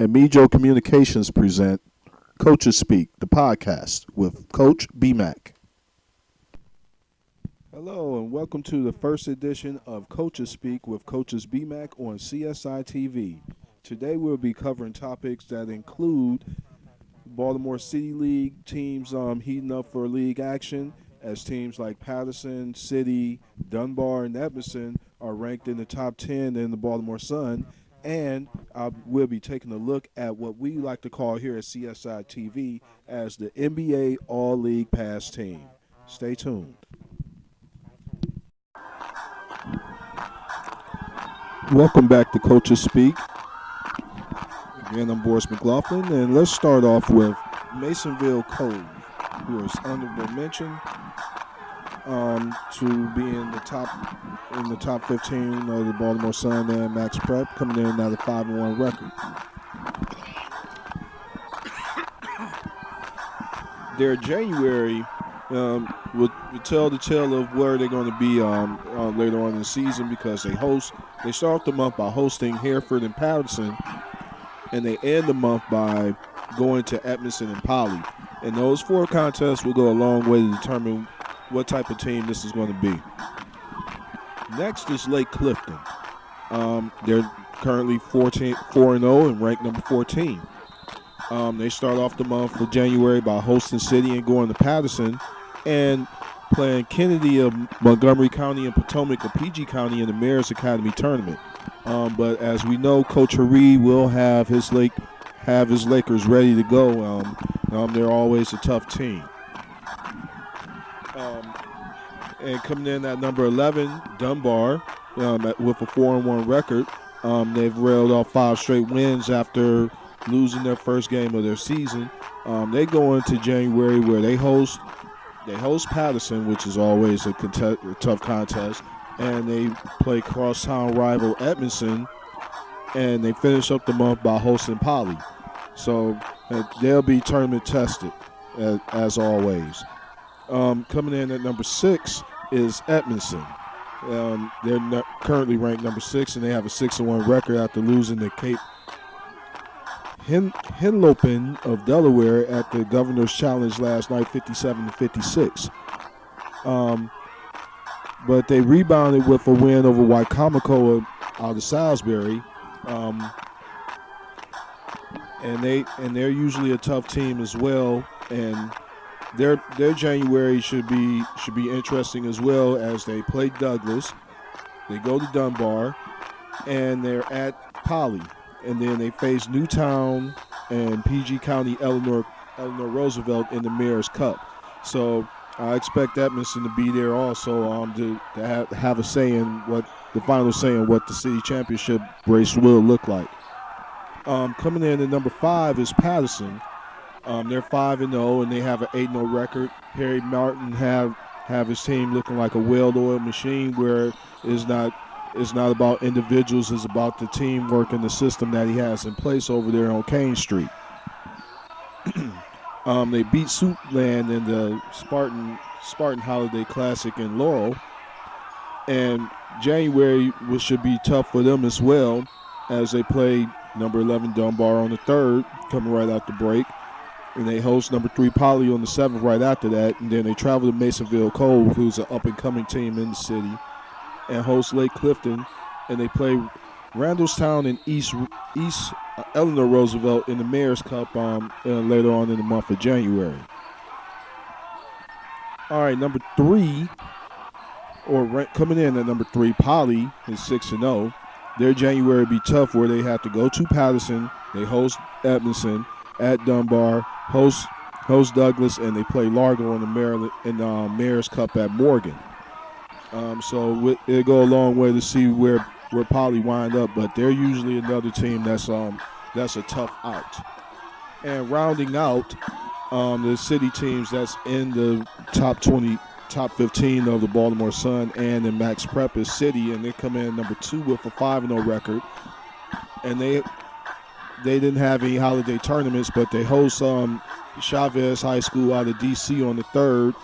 and Mejo Communications present Coaches Speak, the podcast with Coach BMAC. Hello, and welcome to the first edition of Coaches Speak with Coaches BMAC on CSI TV. Today we'll be covering topics that include Baltimore City League teams heating up for league action, as teams like Patterson, City, Dunbar, and Edmondson are ranked in the top 10 in the Baltimore Sun. And we'll be taking a look at what we like to call here at CSI TV as the NBA All-League Pass team. Stay tuned. Welcome back to Coaches Speak. Again, I'm Boris McLaughlin, and let's start off with Masonville Cove, who is honorable mention to be in the top 15 of the Baltimore Sun and Max Prep, coming in at a 5-1 record. Their January will tell the tale of where they're going to be later on in the season, because they start the month by hosting Hereford and Patterson, and they end the month by going to Edmondson and Poly. And those four contests will go a long way to determine what type of team this is going to be. Next is Lake Clifton. They're currently 4-0 and ranked number 14. They start off the month for January by hosting City and going to Patterson and playing Kennedy of Montgomery County and Potomac of PG County in the Mayor's Academy tournament. But as we know, Coach Haree will have his Lakers ready to go. They're always a tough team. And coming in at number 11, Dunbar, with a 4-1 record. They've railed off 5 straight wins after losing their first game of their season. They go into January where they host Patterson, which is always a tough contest, and they play crosstown rival Edmondson, and they finish up the month by hosting Poly. So they'll be tournament tested as always. Coming in at number 6 is Edmondson. They're currently ranked number 6, and they have a 6-1 record after losing to Cape Henlopen of Delaware at the Governor's Challenge last night, 57-56. But they rebounded with a win over Wycomico out of Salisbury. And they're usually a tough team as well, and their January should be interesting as well, as they play Douglas, they go to Dunbar, and they're at Poly, and then they face Newtown and PG County Eleanor Roosevelt in the Mayor's Cup. So I expect Edmondson to be there also to have a say in what the final say in what the city championship race will look like. Coming in at number 5 is Patterson. They're 5-0 and they have an 8-0 record. Harry Martin have his team looking like a well-oiled machine, where it's not about individuals, it's about the teamwork and the system that he has in place over there on Kane Street. They beat Suitland in the Spartan Holiday Classic in Laurel, and January should be tough for them as well, as they play number 11 Dunbar on the 3rd, coming right out the break. And they host number 3 Poly on the 7th right after that. And then they travel to Masonville Cove, who's an up-and-coming team in the city, and host Lake Clifton. And they play Randallstown and East Eleanor Roosevelt in the Mayor's Cup later on in the month of January. All right, number 3, coming in at number 3, Poly is 6-0. Their January be tough, where they have to go to Patterson, they host Edmondson, at Dunbar, host Douglas, and they play Largo in the Mayor's Cup at Morgan. So it'll go a long way to see where Poly wind up, but they're usually another team that's a tough out. And rounding out the city teams that's in the top 15 of the Baltimore Sun and in Max Prep is City, and they come in number 2 with a 5-0 record. And they didn't have any holiday tournaments, but they host Chavez High School out of D.C. on the 3rd,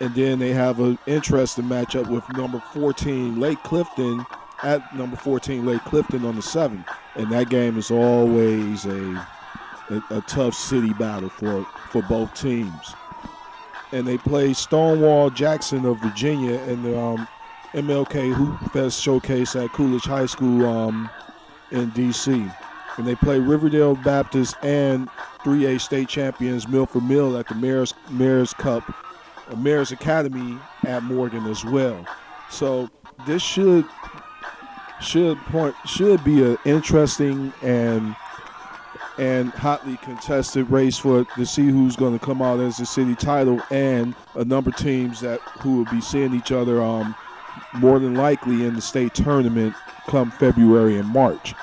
and then they have an interesting matchup with number 14 Lake Clifton at number 14 Lake Clifton on the 7th, and that game is always a tough city battle for both teams. And they play Stonewall Jackson of Virginia in the MLK Hoop Fest showcase at Coolidge High School in D.C. And they play Riverdale Baptist and 3A state champions Milford Mill at the Mayor's Cup, Mayor's Academy at Morgan as well. So this should be an interesting and hotly contested race to see who's going to come out as the city title, and a number of teams who will be seeing each other more than likely in the state tournament come February and March.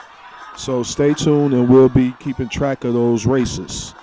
So stay tuned, and we'll be keeping track of those races.